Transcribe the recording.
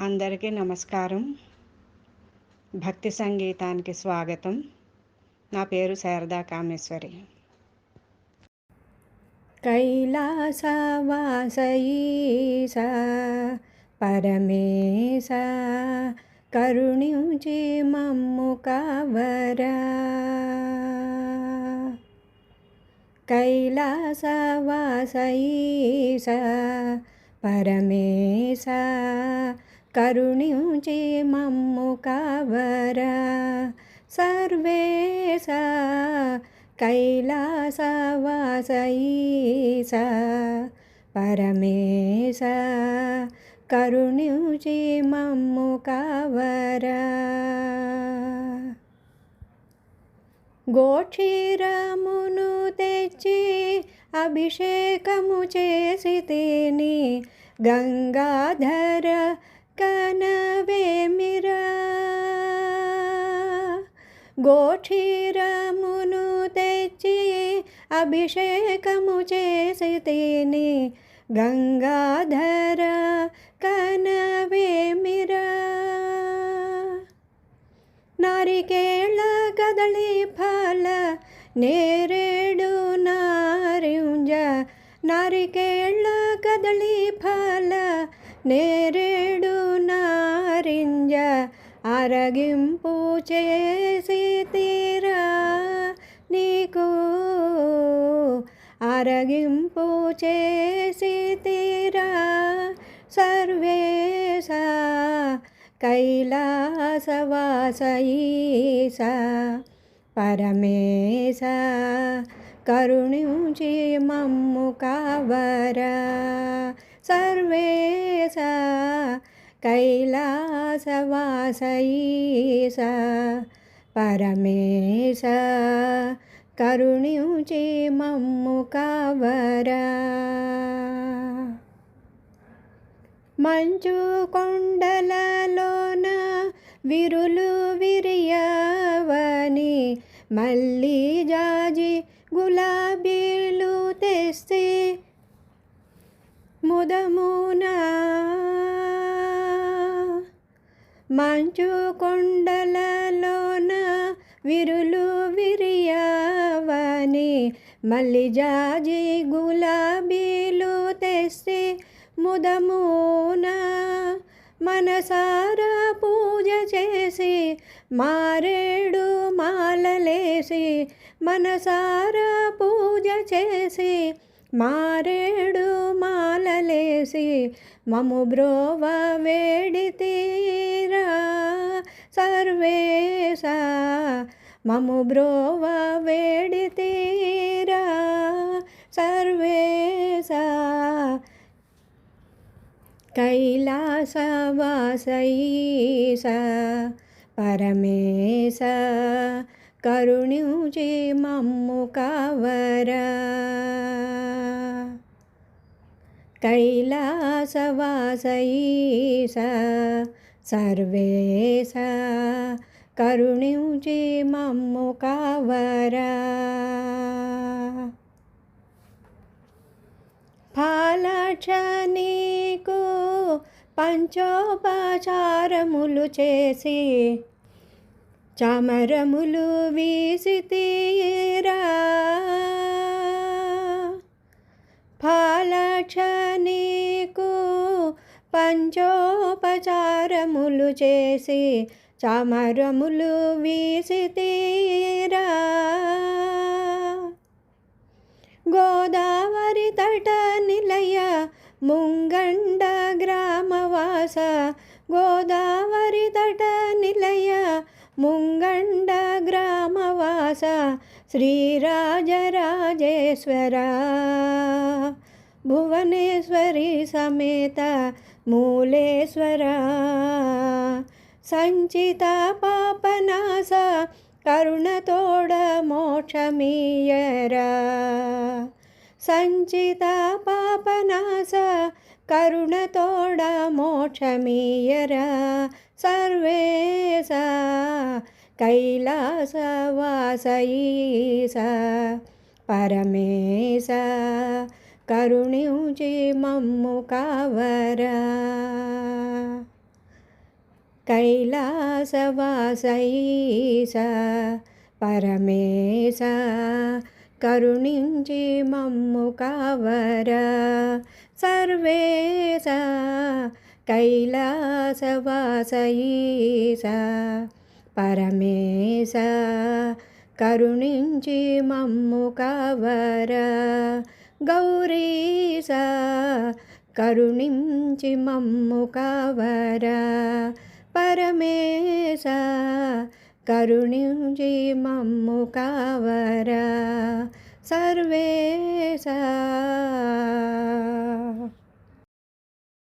అందరికీ నమస్కారం. భక్తి సంగీతానికి స్వాగతం. నా పేరు శారదా కామేశ్వరి. కైలాసవాస ఈశా పరమేశ కరుణించి మమ్ము కావరా. కైలాసవాస ఈశా పరమేశ కరుణించి మమ్ము కావరా. సర్వేశ కైలాసవాస ఈశా పరమేశ కరుణించి మమ్ము కావరా. గోక్షీరమును తెచ్చి అభిషేకము చేసి తిని గంగాధర కనవేమిరా. గోక్షీరమును తెచ్చి అభిషేకము చేసి తిని గంగాధర కనవేమిరా. నారికేళ కదళి ఫల నేరేడు నారింజ. నారికేళ కదళి ఫల నేరేడు నారింజ అరగింపు చేసి తీరా నీకు. అరగింపు చేసి తీరా సర్వేశ కైలాసవాస ఈశా పరమేశ కరుణించి మమ్ము కావరా. సర్వేశ కైలాసవాస ఈశా పరమేశ కరుణించి మమ్ము కావరా. మంచు కొండలలోన విరులు విరియవని మల్లి జాజి గులాబీలు తెస్తే ముదమున. మంచు కొండలలోన విరులు విరియవని మల్లి జాజి గులాబీలు తెస్తే ముదమున. మనసారా పూజ చేసి మారేడు మాలలేసి. మనసారా పూజ చేసి మారేడు మాలలేసి మము బ్రోవ వేడితీరా. సర్వేశ మము బ్రోవ వేడితీరా. సర్వేశ కైలాసవాస ఈశా పరమేశ కరుణించి మమ్ము కావరా. కైలాసవాస ఈశా సర్వేశ కరుణించి మమ్ము కావరా. ఫాలక్ష నీకు పంచోపచారములు చేసి చామరములు వీసి తీరా. ఫాలక్ష నీకు పంచోపచారములు చేసి చామరములు వీసి తీరా. గోదావరి తట నిలయ ముంగండ గ్రామవాస. గోదావరి తట నిలయ ముంగండ గ్రామవాస శ్రీరాజరాజేశ్వర భువనేశ్వరి సమేత మూలేశ్వర. సంచిత పాపనాశ కరుణతోడ మోక్షమీయరా. సంచిత పాపనాశ కరుణతోడ మోక్షమీయరా. సర్వేశ కైలాసవాస ఈశా పరమేశ కరుణించి మమ్ము కావరా. కైలాసవాస ఈశ పరమేశ కరుణించి మమ్ము కావరా సర్వేశ కైలాసవాస ఈశ పరమేశ కరుణించి మమ్ము కావరా గౌరీశ కరుణించి మమ్ము కావరా పరమేశ కరుణించి మమ్ము కావరా సర్వేశ.